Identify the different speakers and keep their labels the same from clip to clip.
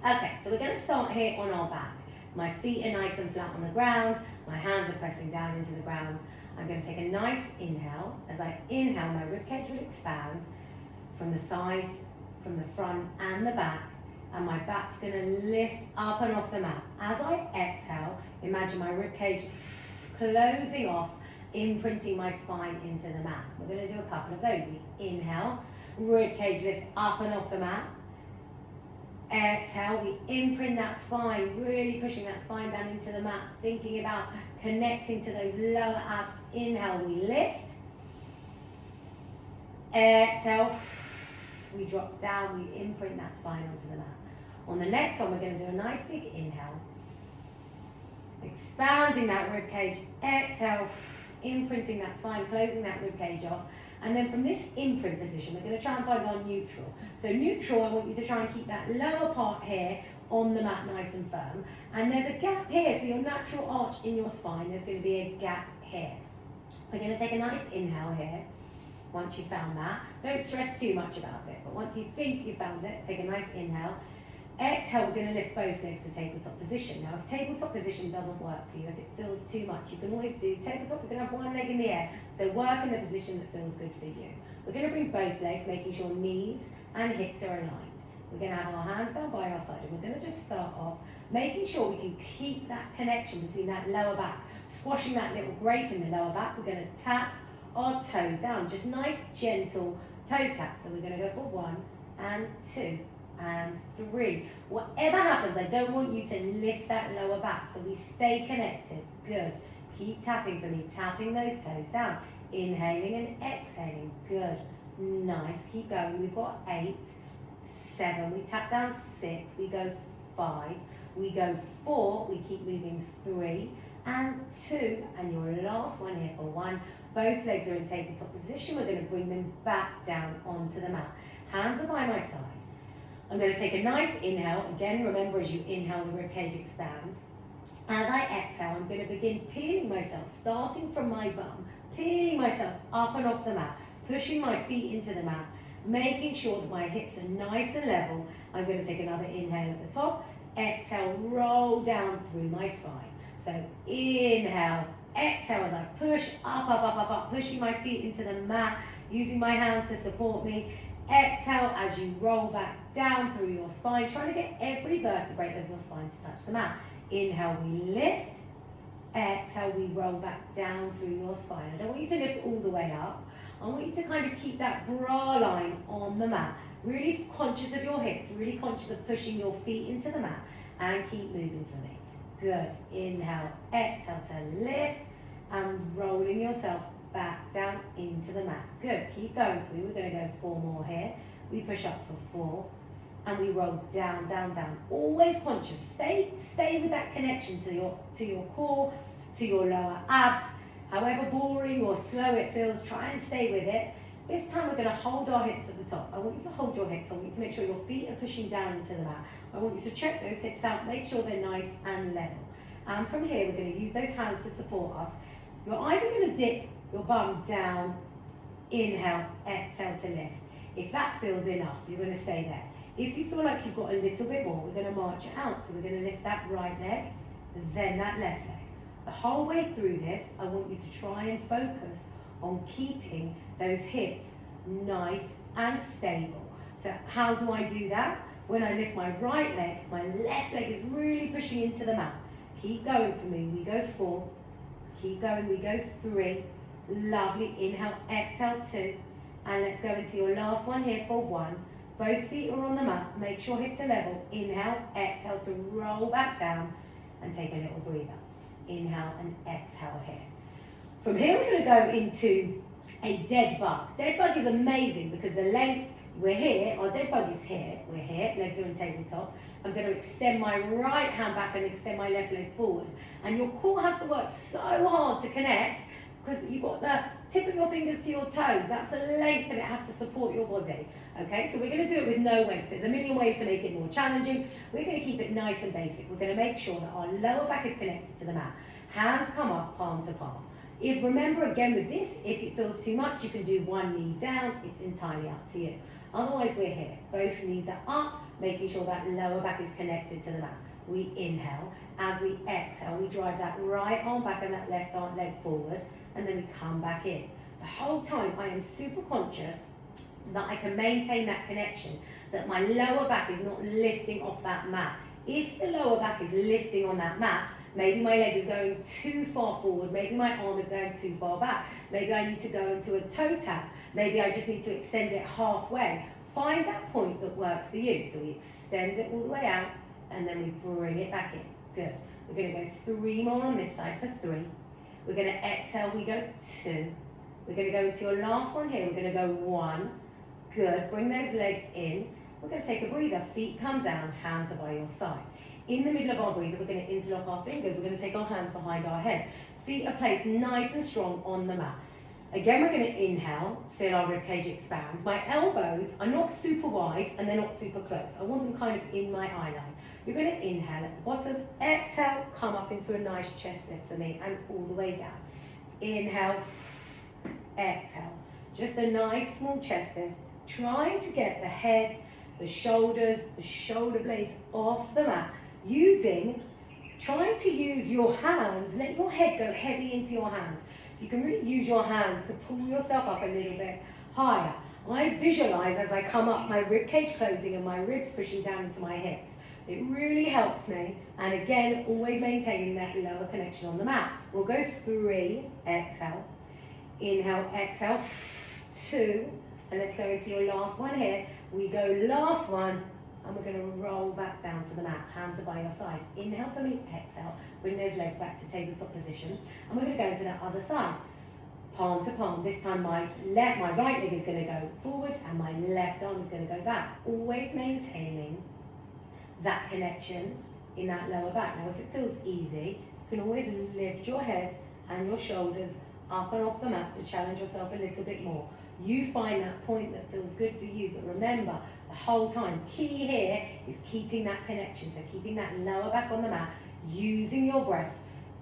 Speaker 1: Okay, so we're going to start here on our back. My feet are nice and flat on the ground. My hands are pressing down into the ground. I'm going to take a nice inhale. As I inhale, my ribcage will expand from the sides, from the front and the back, and my back's going to lift up and off the mat. As I exhale, imagine my ribcage closing off, imprinting my spine into the mat. We're going to do a couple of those. We inhale, ribcage lifts up and off the mat. Exhale, we imprint that spine, really pushing that spine down into the mat, thinking about connecting to those lower abs. Inhale, we lift. Exhale, we drop down, we imprint that spine onto the mat. On the next one, we're going to do a nice big inhale. Expanding that rib cage. Exhale, imprinting that spine, closing that rib cage off. And then from this imprint position, we're going to try and find our neutral. So neutral, I want you to try and keep that lower part here on the mat nice and firm. And there's a gap here, so your natural arch in your spine, there's going to be a gap here. We're going to take a nice inhale here. Once you've found that, don't stress too much about it, but once you think you found it, take a nice inhale. Exhale, we're going to lift both legs to tabletop position. Now, if tabletop position doesn't work for you, if it feels too much, you can always do tabletop. You're going to have one leg in the air, so work in the position that feels good for you. We're going to bring both legs, making sure knees and hips are aligned. We're going to have our hands down by our side, and we're going to just start off making sure we can keep that connection between that lower back, squashing that little grape in the lower back. We're going to tap our toes down, just nice, gentle toe taps. So we're going to go for 1 and 2. And 3. Whatever happens, I don't want you to lift that lower back, so we stay connected. Good. Keep tapping for me, tapping those toes down. Inhaling and exhaling. Good. Nice. Keep going. We've got 8, 7. We tap down 6. We go 5. We go 4. We keep moving 3 and 2. And your last one here for 1. Both legs are in tabletop position. We're going to bring them back down onto the mat. Hands are by my side. I'm going to take a nice inhale. Again, remember as you inhale, the ribcage expands. As I exhale, I'm going to begin peeling myself, starting from my bum, peeling myself up and off the mat, pushing my feet into the mat, making sure that my hips are nice and level. I'm going to take another inhale at the top. Exhale, roll down through my spine. So inhale, exhale as I push up, up, up, up, up, pushing my feet into the mat, using my hands to support me. Exhale as you roll back down through your spine, trying to get every vertebrae of your spine to touch the mat. Inhale, we lift. Exhale, we roll back down through your spine. I don't want you to lift all the way up. I want you to kind of keep that bra line on the mat. Really conscious of your hips, really conscious of pushing your feet into the mat, and keep moving for me. Good. Inhale, exhale to lift, and rolling yourself back down into the mat. Good. Keep going for me. We're going to go 4 more here. We push up for 4 and we roll down, down, down. Always conscious. Stay with that connection to your core, to your lower abs. However boring or slow it feels, try and stay with it. This time we're going to hold our hips at the top. I want you to hold your hips. I want you to make sure your feet are pushing down into the mat. I want you to check those hips out. Make sure they're nice and level. And from here, we're going to use those hands to support us. You're either going to dip your bum down, inhale, exhale to lift. If that feels enough, you're going to stay there. If you feel like you've got a little bit more, we're going to march it out. So we're going to lift that right leg, then that left leg. The whole way through this, I want you to try and focus on keeping those hips nice and stable. So how do I do that? When I lift my right leg, my left leg is really pushing into the mat. Keep going for me. We go 4. Keep going. We go 3. Lovely. Inhale, exhale 2. And let's go into your last one here for 1. Both feet are on the mat. Make sure hips are level. Inhale, exhale to roll back down and take a little breather. Inhale and exhale here. From here, we're going to go into a dead bug. Dead bug is amazing because the length, we're here, our dead bug is here, we're here, legs are in tabletop. I'm going to extend my right hand back and extend my left leg forward. And your core has to work so hard to connect because you've got the tip of your fingers to your toes. That's the length that it has to support your body. Okay, so we're going to do it with no weights. There's a million ways to make it more challenging. We're going to keep it nice and basic. We're going to make sure that our lower back is connected to the mat. Hands come up, palm to palm. Remember again with this, if it feels too much, you can do one knee down. It's entirely up to you. Otherwise we're here. Both knees are up, making sure that lower back is connected to the mat. We inhale. As we exhale, we drive that right arm back and that left arm leg forward, and then we come back in. The whole time I am super conscious that I can maintain that connection, that my lower back is not lifting off that mat. If the lower back is lifting on that mat, maybe my leg is going too far forward, maybe my arm is going too far back, maybe I need to go into a toe tap, maybe I just need to extend it halfway. Find that point that works for you. So we extend it all the way out, and then we bring it back in. Good. We're going to go 3 more on this side for 3. We're going to exhale, we go 2. We're going to go into your last one here. We're going to go 1. Good. Bring those legs in. We're going to take a breather. Feet come down, hands are by your side. In the middle of our breather, we're going to interlock our fingers. We're going to take our hands behind our head. Feet are placed nice and strong on the mat. Again, we're going to inhale, feel our ribcage expand. My elbows are not super wide and they're not super close. I want them kind of in my eye line. You're going to inhale at the bottom, exhale, come up into a nice chest lift for me and all the way down. Inhale, exhale. Just a nice small chest lift, trying to get the head, the shoulders, the shoulder blades off the mat, trying to use your hands, let your head go heavy into your hands. So you can really use your hands to pull yourself up a little bit higher. I visualize as I come up, my rib cage closing and my ribs pushing down into my hips. It really helps me. And again, always maintaining that lower connection on the mat. We'll go 3, exhale. Inhale, exhale, 2. And let's go into your last one here. We go last one. And we're going to roll back down to the mat. Hands are by your side. Inhale for me, exhale. Bring those legs back to tabletop position. And we're going to go into that other side. Palm to palm. This time my right leg is going to go forward and my left arm is going to go back. Always maintaining that connection in that lower back. Now if it feels easy, you can always lift your head and your shoulders up and off the mat to challenge yourself a little bit more. You find that point that feels good for you, but remember, the whole time, key here is keeping that connection, so keeping that lower back on the mat, using your breath.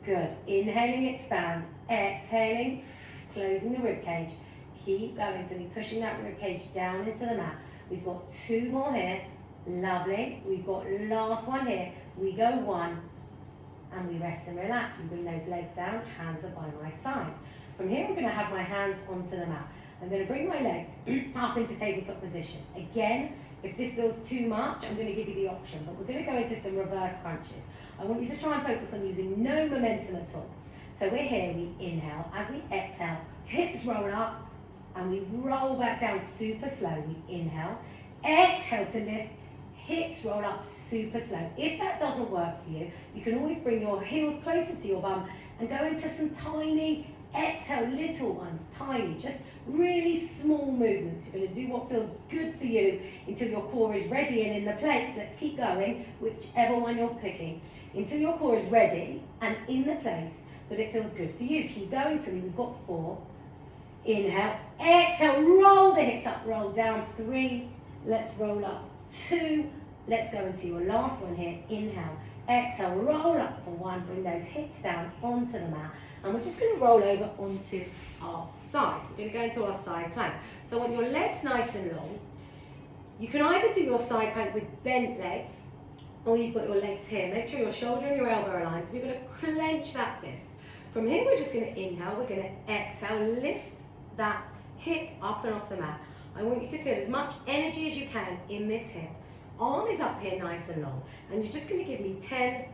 Speaker 1: Good. Inhaling, expand. Exhaling, closing the rib cage. Keep going for me, pushing that rib cage down into the mat. We've got 2 more here. Lovely. We've got last one here. We go 1, and we rest and relax. We bring those legs down, hands are by my side. From here, I'm going to have my hands onto the mat. I'm going to bring my legs up into tabletop position. Again, if this feels too much, I'm going to give you the option, but we're going to go into some reverse crunches. I want you to try and focus on using no momentum at all. So we're here, we inhale. As we exhale, hips roll up, and we roll back down super slow. We inhale, exhale to lift, hips roll up super slow. If that doesn't work for you, you can always bring your heels closer to your bum and go into some tiny exhale, little ones, tiny, just really small movements. You're going to do what feels good for you until your core is ready and in the place. Let's keep going, whichever one you're picking, until your core is ready and in the place that it feels good for you. Keep going for me. We've got 4. Inhale, exhale, roll the hips up, roll down. 3, let's roll up. 2, let's go into your last one here. Inhale, exhale, roll up for 1. Bring those hips down onto the mat. And we're just going to roll over onto our side. We're going to go into our side plank. So I want your legs nice and long. You can either do your side plank with bent legs, or you've got your legs here. Make sure your shoulder and your elbow are aligned. So we're going to clench that fist. From here, we're just going to inhale. We're going to exhale, lift that hip up and off the mat. I want you to feel as much energy as you can in this hip. Arm is up here nice and long. And you're just going to give me 10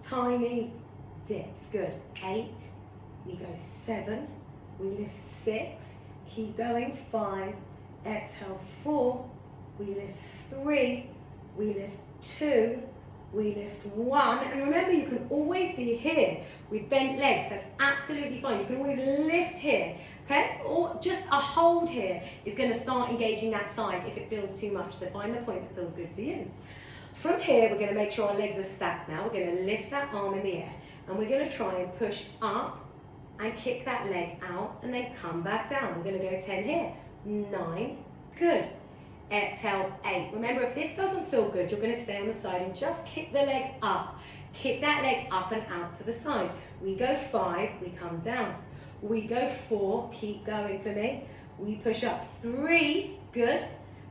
Speaker 1: tiny dips. Good. 8, we go 7, we lift 6, keep going. 5, exhale. 4, we lift 3, we lift 2, we lift 1. And remember, you can always be here with bent legs. That's absolutely fine. You can always lift here, okay? Or just a hold here is going to start engaging that side if it feels too much. So find the point that feels good for you. From here, we're going to make sure our legs are stacked now. We're going to lift that arm in the air. And we're going to try and push up and kick that leg out and then come back down. We're going to go 10 here. 9, good. Exhale, 8. Remember, if this doesn't feel good, you're going to stay on the side and just kick the leg up. Kick that leg up and out to the side. We go 5, we come down. We go 4, keep going for me. We push up. 3, good.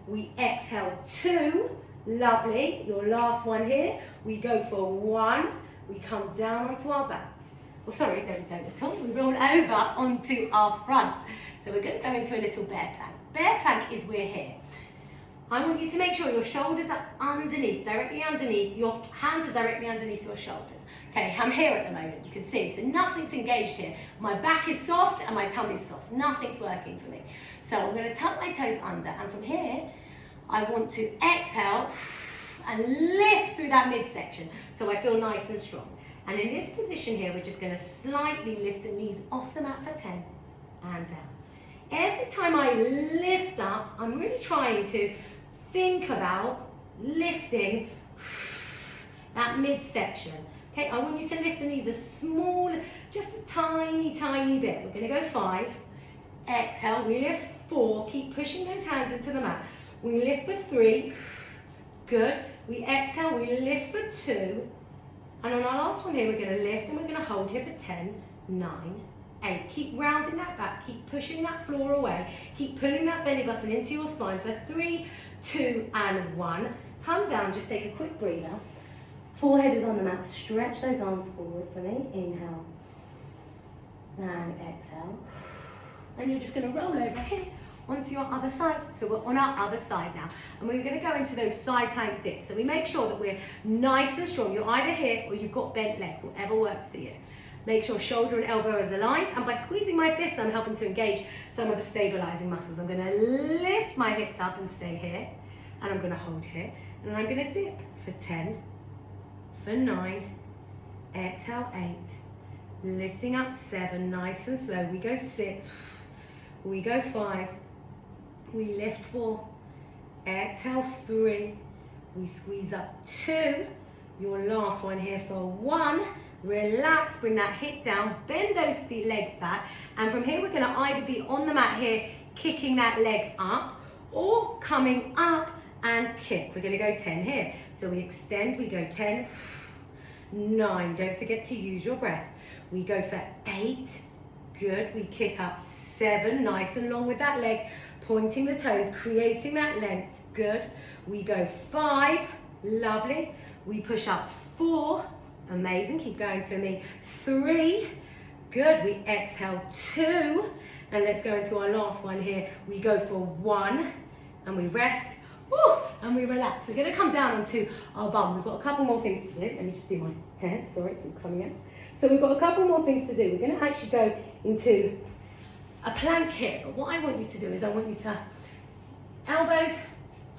Speaker 1: we exhale 2, lovely. Your last one here, we go for 1, we come down onto our backs. Oh, sorry, no, we don't at all. We roll over onto our front. So we're going to go into a little bear plank. Bear plank is we're here. I want you to make sure your shoulders are underneath, directly underneath. Your hands are directly underneath your shoulders. Okay, I'm here at the moment, you can see. So nothing's engaged here. My back is soft and my tummy's soft. Nothing's working for me. So I'm going to tuck my toes under, and from here, I want to exhale and lift through that midsection so I feel nice and strong. And in this position here, we're just going to slightly lift the knees off the mat for 10 and down. Every time I lift up, I'm really trying to think about lifting that midsection. Okay, I want you to lift the knees a small, just a tiny, tiny bit. We're going to go 5. Exhale, we lift 4. Keep pushing those hands into the mat. We lift for 3. Good. We exhale, we lift for 2. And on our last one here, we're going to lift and we're going to hold here for 10, 9, 8. Keep rounding that back. Keep pushing that floor away. Keep pulling that belly button into your spine for 3, 2, and 1. Come down, just take a quick breather. Forehead is on the mat. Stretch those arms forward for me. Inhale. And exhale. And you're just going to roll over here onto your other side. So we're on our other side now. And we're going to go into those side plank dips. So we make sure that we're nice and strong. You're either here or you've got bent legs, whatever works for you. Make sure shoulder and elbow is aligned. And by squeezing my fist, I'm helping to engage some of the stabilizing muscles. I'm going to lift my hips up and stay here. And I'm going to hold here. And I'm going to dip for 10, for 9, exhale 8, lifting up 7, nice and slow. We go 6, we go 5, we lift 4, exhale 3, we squeeze up 2, your last one here for 1, relax, bring that hip down, bend those legs back, and from here we're going to either be on the mat here, kicking that leg up, or coming up and kick. We're going to go 10 here. So we extend, we go 10, 9, don't forget to use your breath. We go for 8, good, we kick up 7, nice and long with that leg, pointing the toes, creating that length, good. We go 5, lovely. We push up 4, amazing, keep going for me. 3, good, we exhale 2, and let's go into our last one here. We go for 1, and we rest. Woo, and we relax. We're going to come down onto our bum. We've got a couple more things to do. Let me just do my hair. Sorry, it's all coming out. So we've got a couple more things to do. We're going to actually go into a plank here. But what I want you to do is I want you to elbows,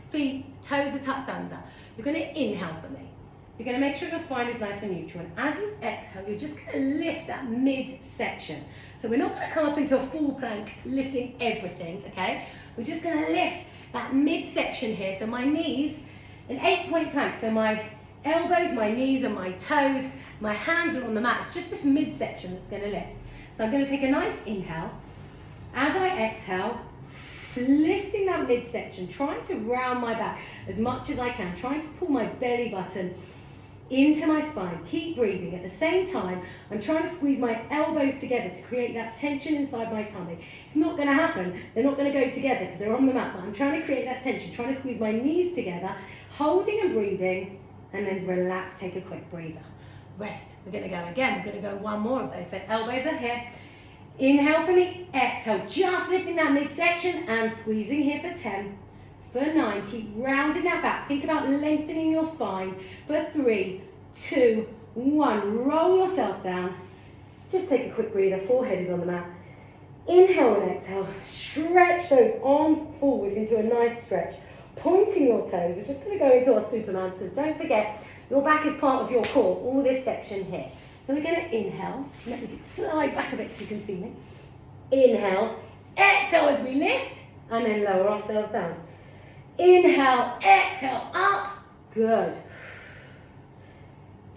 Speaker 1: feet, toes are tucked under. You're going to inhale for me. You're going to make sure your spine is nice and neutral. And as you exhale, you're just going to lift that midsection. So we're not going to come up into a full plank, lifting everything, okay? We're just going to lift that midsection here, so my knees, an 8-point plank, so my elbows, my knees and my toes, my hands are on the mat. It's just this midsection that's going to lift. So I'm going to take a nice inhale. As I exhale, lifting that midsection, trying to round my back as much as I can, trying to pull my belly button into my spine. Keep breathing. At the same time, I'm trying to squeeze my elbows together to create that tension inside my tummy. It's not going to happen. They're not going to go together because they're on the mat, but I'm trying to create that tension, trying to squeeze my knees together, holding and breathing, and then relax, take a quick breather. Rest. We're going to go again. We're going to go one more of those. So elbows are here. Inhale for me. Exhale. Just lifting that midsection and squeezing here for 10. For 9, keep rounding that back. Think about lengthening your spine. For 3, 2, 1, roll yourself down. Just take a quick breather. Forehead is on the mat. Inhale and exhale. Stretch those arms forward into a nice stretch. Pointing your toes. We're just going to go into our Supermans because don't forget, your back is part of your core. All this section here. So we're going to inhale. Let me slide back a bit so you can see me. Inhale. Exhale as we lift. And then lower ourselves down. Inhale, exhale, up, good.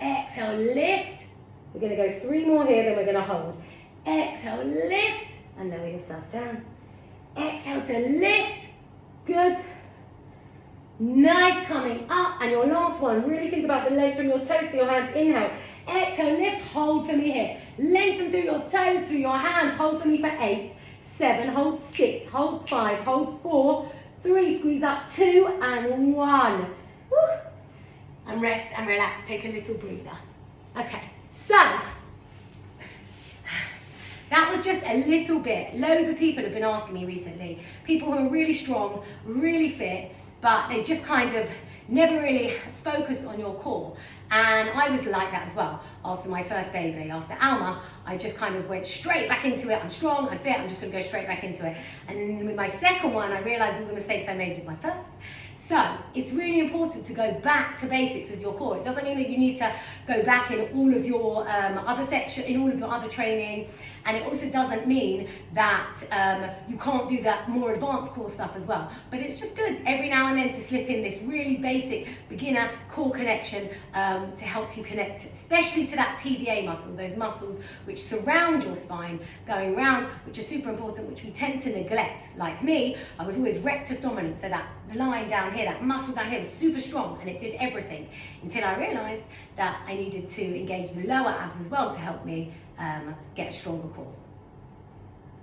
Speaker 1: Exhale, lift. We're going to go 3 more here, then we're going to hold. Exhale, lift, and lower yourself down. Exhale to lift, good. Nice, coming up, and your last one, really think about the length from your toes to your hands. Inhale, exhale, lift, hold for me here. Lengthen through your toes, through your hands, hold for me for 8, 7, hold 6, hold 5, hold 4, 3, squeeze up, 2 and 1. Woo. And rest and relax, take a little breather. Okay, so that was just a little bit. Loads of people have been asking me recently, people who are really strong, really fit, but they just kind of never really focused on your core. And I was like that as well. After my first baby, after Alma, I just kind of went straight back into it. I'm strong, I'm fit, I'm just gonna go straight back into it. And with my second one, I realized all the mistakes I made with my first. So it's really important to go back to basics with your core. It doesn't mean that you need to go back in all of your other section, in all of your other training. And it also doesn't mean that you can't do that more advanced core stuff as well. But it's just good every now and then to slip in this really basic beginner core connection to help you connect, especially to that TVA muscle, those muscles which surround your spine going round, which are super important, which we tend to neglect. Like me, I was always rectus dominant, so that line down here, that muscle down here was super strong and it did everything, until I realized that I needed to engage the lower abs as well to help me get a stronger core.